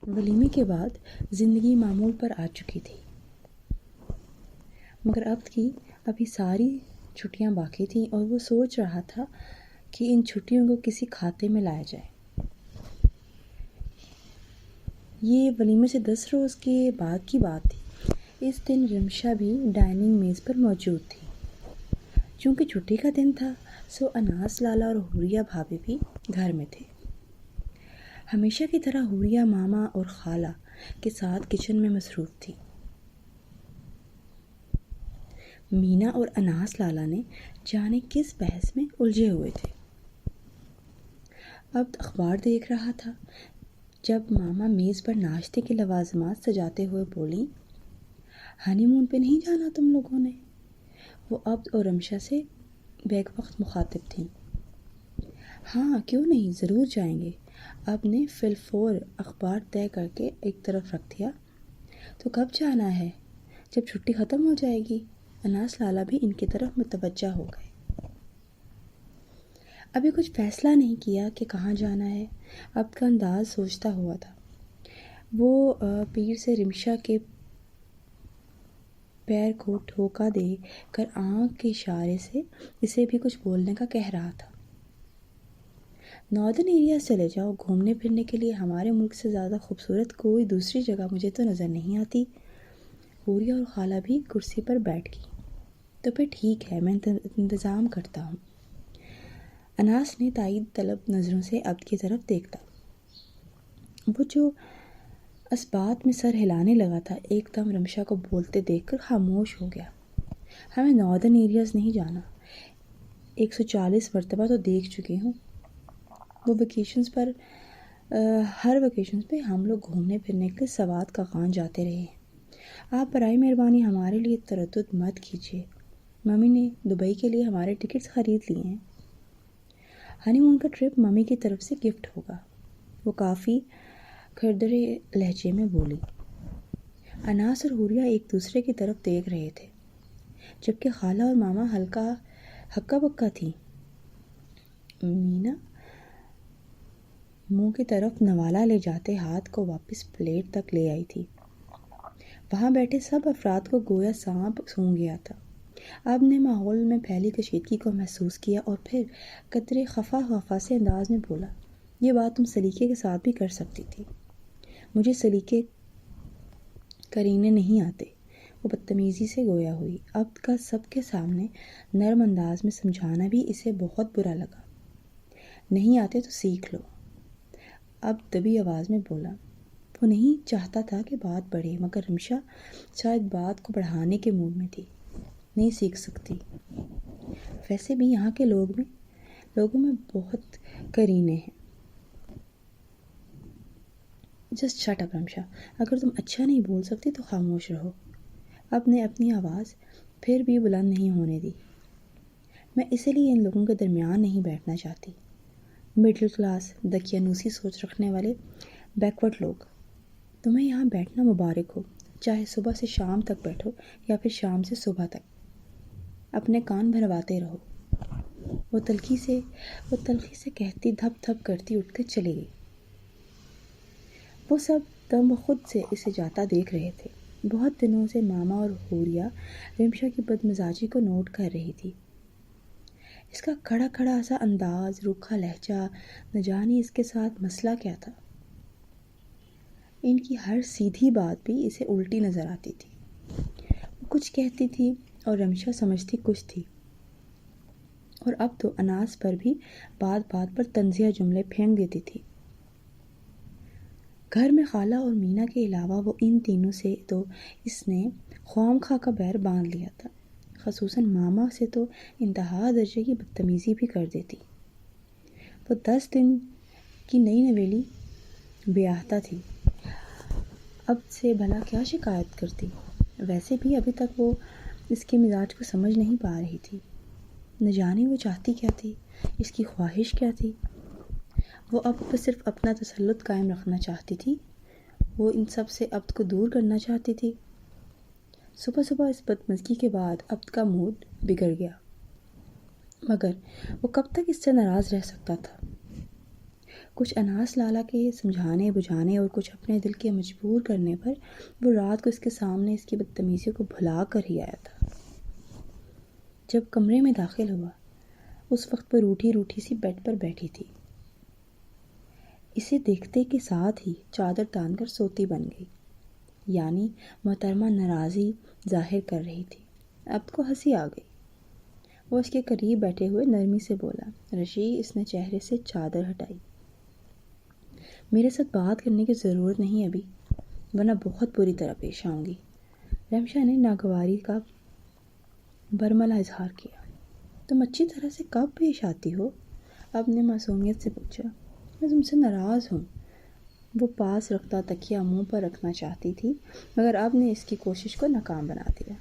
ولیمے کے بعد زندگی معمول پر آ چکی تھی، مگر عبد کی ابھی ساری چھٹیاں باقی تھیں اور وہ سوچ رہا تھا کہ ان چھٹیوں کو کسی کھاتے میں لایا جائے۔ یہ ولیمے سے 10 روز کے بعد کی بات تھی۔ اس دن رمشا بھی ڈائننگ میز پر موجود تھی۔ چونکہ چھٹی کا دن تھا سو اناس لالا اور حوریہ بھابھی بھی گھر میں تھے۔ ہمیشہ کی طرح حوریہ ماما اور خالہ کے ساتھ کچن میں مصروف تھی۔ مینا اور اناس لالا نے جانے کس بحث میں الجھے ہوئے تھے۔ عبد اخبار دیکھ رہا تھا جب ماما میز پر ناشتے کے لوازمات سجاتے ہوئے بولیں، ہنی مون پہ نہیں جانا تم لوگوں نے؟ وہ عبد اور رمشا سے بیک وقت مخاطب تھیں۔ ہاں کیوں نہیں، ضرور جائیں گے۔ عبد نے فی الفور اخبار طے کر کے ایک طرف رکھ دیا۔ تو کب جانا ہے؟ جب چھٹی ختم ہو جائے گی۔ اناس لالا بھی ان کی طرف متوجہ ہو گئے۔ ابھی کچھ فیصلہ نہیں کیا کہ کہاں جانا ہے۔ عبد کا انداز سوچتا ہوا تھا۔ وہ پیر سے رمشا کے پیر کو ٹھوکا دے کر آنکھ کے اشارے سے اسے بھی کچھ بولنے کا کہہ رہا تھا۔ ناردرن ایریا چلے جاؤ، گھومنے پھرنے کے لیے ہمارے ملک سے زیادہ خوبصورت کوئی دوسری جگہ مجھے تو نظر نہیں آتی۔ حوریہ اور خالہ بھی کرسی پر بیٹھ گئی۔ تو پھر ٹھیک ہے، میں انتظام کرتا ہوں۔ اناس نے تائید طلب نظروں سے عبد کی طرف دیکھا۔ وہ جو اسبات میں سر ہلانے لگا تھا ایک دم رمشا کو بولتے دیکھ کر خاموش ہو گیا۔ ہمیں ناردرن ایریاز نہیں جانا، 140 مرتبہ تو دیکھ چکے ہوں۔ وہ ویکیشنز پر ہر ویکیشنز پہ ہم لوگ گھومنے پھرنے کے لیے سوات کا خان جاتے رہے ہیں۔ آپ برائے مہربانی ہمارے لیے تردد مت کیجیے۔ ممی نے دبئی کے لیے ہمارے ٹکٹس خرید لیے ہیں۔ ہنی مون کا ٹرپ ممی کی طرف سے گفٹ ہوگا، وہ کافی کھردرے لہجے میں بولی۔ اناس اور حوریہ ایک دوسرے کی طرف دیکھ رہے تھے، جبکہ خالہ اور ماما ہکا بکا تھی۔ مینا منہ کی طرف نوالا لے جاتے ہاتھ کو واپس پلیٹ تک لے آئی تھی۔ وہاں بیٹھے سب افراد کو گویا سانپ سونگھ گیا تھا۔ عبد نے ماحول میں پھیلی کشیدگی کو محسوس کیا اور پھر قدرے خفا سے انداز میں بولا، یہ بات تم سلیقے کے ساتھ بھی کر سکتی تھی۔ مجھے سلیقے کرینے نہیں آتے، وہ بدتمیزی سے گویا ہوئی۔ عبد کا سب کے سامنے نرم انداز میں سمجھانا بھی اسے بہت برا لگا۔ نہیں آتے تو سیکھ لو، عبد دبی آواز میں بولا۔ وہ نہیں چاہتا تھا کہ بات بڑھے، مگر رمشا شاید بات کو بڑھانے کے موڈ میں تھی۔ نہیں سیکھ سکتی، ویسے بھی یہاں کے لوگوں میں بہت کرینے ہیں۔ جسٹ شٹ اپ رمشا، اگر تم اچھا نہیں بول سکتی تو خاموش رہو۔ عبد نے اپنی آواز پھر بھی بلند نہیں ہونے دی۔ میں اسی لیے ان لوگوں کے درمیان نہیں بیٹھنا چاہتی۔ مڈل کلاس دقیانوسی سوچ رکھنے والے بیکورڈ لوگ۔ تمہیں یہاں بیٹھنا مبارک ہو، چاہے صبح سے شام تک بیٹھو یا پھر شام سے صبح تک، اپنے کان بھرواتے رہو۔ وہ تلخی سے کہتی دھپ دھپ کرتی اٹھ کر چلی گئی۔ وہ سب دم خود سے اسے جاتا دیکھ رہے تھے۔ بہت دنوں سے ماما اور حوریہ رمشا کی بدمزاجی کو نوٹ کر رہی تھی۔ اس کا کھڑا کھڑا سا انداز، روکھا لہجہ، نہ جانے اس کے ساتھ مسئلہ کیا تھا۔ ان کی ہر سیدھی بات بھی اسے الٹی نظر آتی تھی۔ وہ کچھ کہتی تھی اور رمشا سمجھتی کچھ تھی، اور اب تو اناس پر بھی بات بات پر طنزیہ جملے پھینک دیتی تھی۔ گھر میں خالہ اور مینا کے علاوہ وہ ان تینوں سے تو اس نے خواہ خواہ کا بیر باندھ لیا تھا۔ خصوصاً ماما سے تو انتہا درجے کی بدتمیزی بھی کر دیتی۔ وہ 10 دن کی نئی نویلی بیاہتا تھی، اب سے بھلا کیا شکایت کرتی؟ ویسے بھی ابھی تک وہ اس کے مزاج کو سمجھ نہیں پا رہی تھی۔ نہ جانے وہ چاہتی کیا تھی، اس کی خواہش کیا تھی۔ وہ اب صرف اپنا تسلط قائم رکھنا چاہتی تھی۔ وہ ان سب سے عبد کو دور کرنا چاہتی تھی۔ صبح اس بدمزگی کے بعد عبد کا موڈ بگڑ گیا، مگر وہ کب تک اس سے ناراض رہ سکتا تھا؟ کچھ اناس لالا کے سمجھانے بجھانے اور کچھ اپنے دل کے مجبور کرنے پر وہ رات کو اس کے سامنے اس کی بدتمیزیوں کو بھلا کر ہی آیا تھا۔ جب کمرے میں داخل ہوا، اس وقت وہ روٹھی روٹھی سی بیڈ پر بیٹھی تھی۔ اسے دیکھتے کے ساتھ ہی چادر تان کر سوتی بن گئی، یعنی محترمہ ناراضی ظاہر کر رہی تھی۔ اب کو ہنسی آ گئی۔ وہ اس کے قریب بیٹھے ہوئے نرمی سے بولا، رشی، اس نے چہرے سے چادر ہٹائی، میرے ساتھ بات کرنے کی ضرورت نہیں ابھی، ورنہ بہت بری طرح پیش آؤں گی۔ رمشا نے ناگواری کا برملا اظہار کیا۔ تم اچھی طرح سے کب پیش آتی ہو؟ اب نے معصومیت سے پوچھا۔ میں تم سے ناراض ہوں۔ وہ پاس رکھتا تکیہ منہ پر رکھنا چاہتی تھی، مگر اب نے اس کی کوشش کو ناکام بنا دیا۔